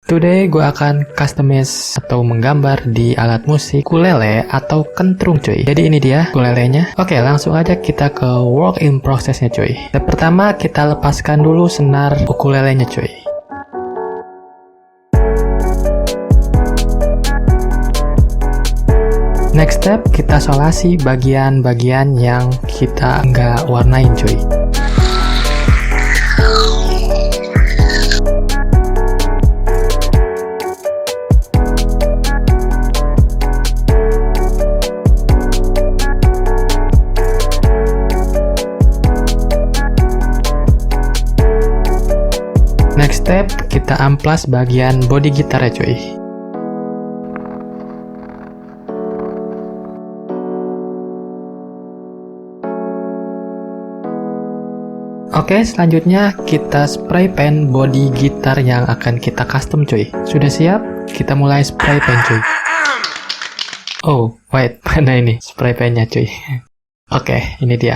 Today gue akan customize atau menggambar di alat musik ukulele atau kentrung cuy. Jadi ini dia ukulelenya. Oke, langsung aja kita ke work in processnya cuy. Step pertama kita lepaskan dulu senar ukulelenya cuy. Next step kita solasi bagian-bagian yang kita nggak warnain cuy. Next step, kita amplas bagian body gitar ya cuy. Oke, selanjutnya kita spray paint body gitar yang akan kita custom cuy. Sudah siap? Kita mulai spray paint cuy. Oh, wait, mana ini spray paintnya cuy? Oke, ini dia.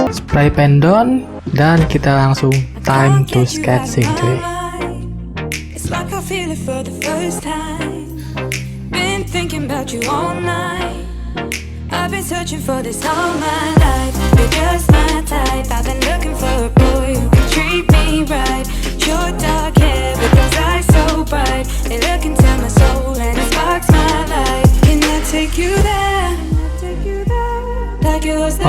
Spray paint down dan kita langsung time to sketching cuy.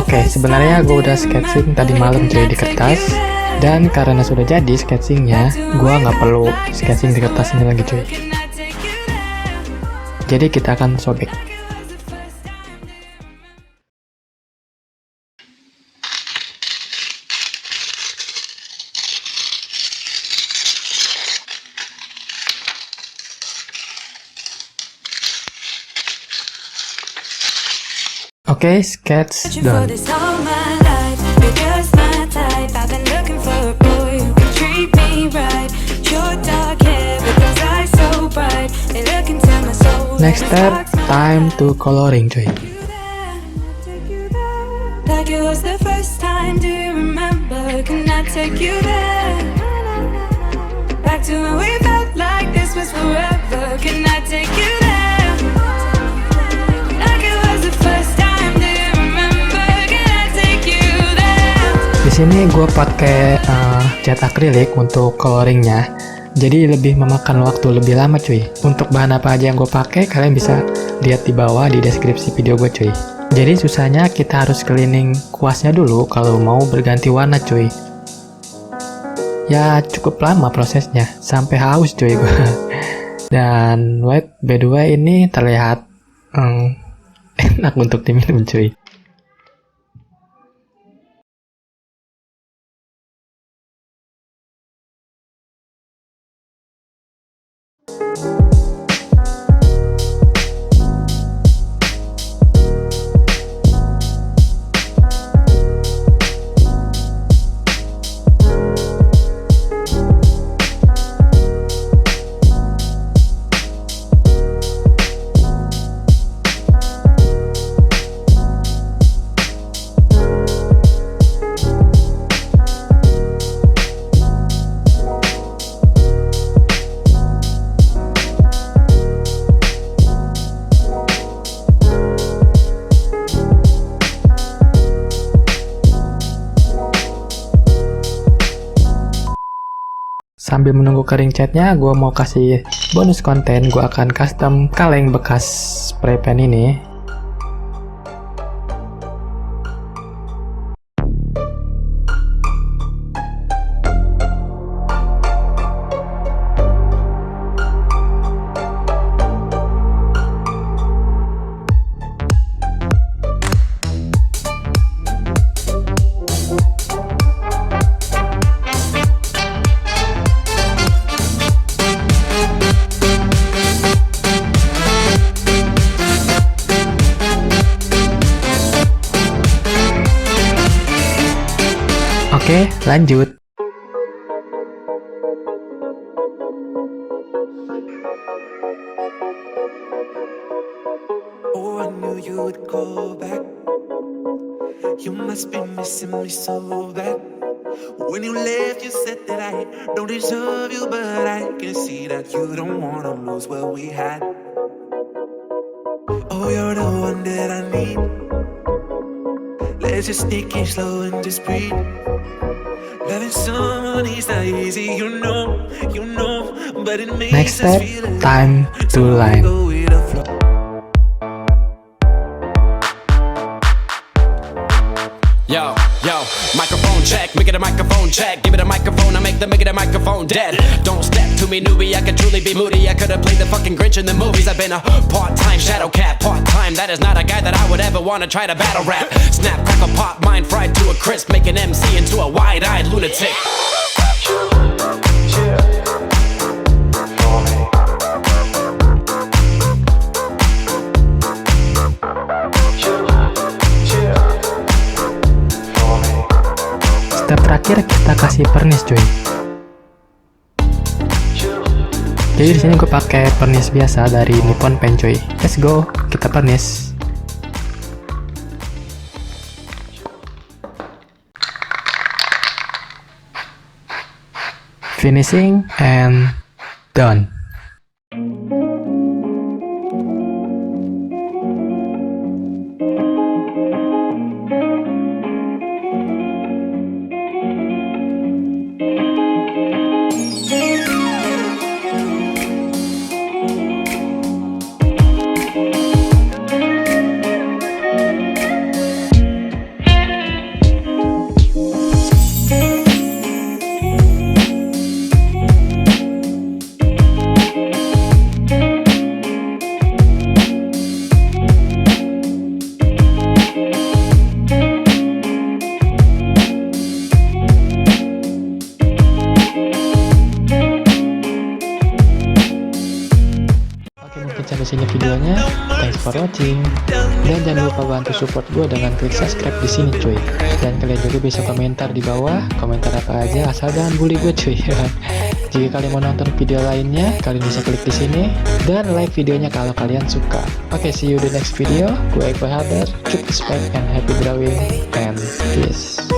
Oke, sebenarnya gue udah sketching tadi malam cuy di kertas. Dan karena sudah jadi sketchingnya, gue nggak perlu sketching di kertas ini lagi cuy. Jadi kita akan sobek. Oke, sketch done. Next step, time to coloring cuy. Di sini gue pakai cat acrylic untuk coloringnya, jadi lebih memakan waktu lebih lama cuy. Untuk bahan apa aja yang gue pakai kalian bisa lihat di bawah di deskripsi video gue cuy. Jadi susahnya kita harus cleaning kuasnya dulu kalau mau berganti warna cuy. Ya cukup lama prosesnya, sampai haus cuy gue. Dan wait, by the way ini terlihat enak untuk diminum cuy. Sambil menunggu kering catnya, gue mau kasih bonus konten. Gue akan custom kaleng bekas spray pen ini. Oke, lanjut. Oh, I knew you would go back. You must be missing me so bad. When you left, you said that I don't deserve you, but I can see that you don't wanna lose what we had. Oh, you're the one that I need. Let's just take it slow and just breathe. Loving someone is not easy, you know, but it makes Next us step, feel alive. time to line. Go with the flow. Yo, microphone check, make it a microphone check. Give it a microphone, I make it a microphone dead. Don't step to me, newbie, I could truly be moody. I could have played the fucking Grinch in the movies. I've been a part-time shadow cat, part-time. That is not a guy that I would ever want to try to battle rap. Snap, crackle, pop, mind fried to a crisp. Make an MC into a wide-eyed lunatic. Step terakhir kita kasih pernis, cuy. Jadi di sini gue pakai pernis biasa dari Nippon Pen, cuy. Let's go, kita pernis. Finishing and done. Mungkin sampai sini videonya. Thanks for watching. Dan jangan lupa bantu support gue dengan klik subscribe di sini, cuy. Dan kalian juga bisa komentar di bawah, komentar apa aja asal jangan bully gue, cuy. Jika kalian mau nonton video lainnya, kalian bisa klik di sini dan like videonya kalau kalian suka. Oke, see you di next video. Gue iqbal, hardear. Keep respect and happy drawing and peace.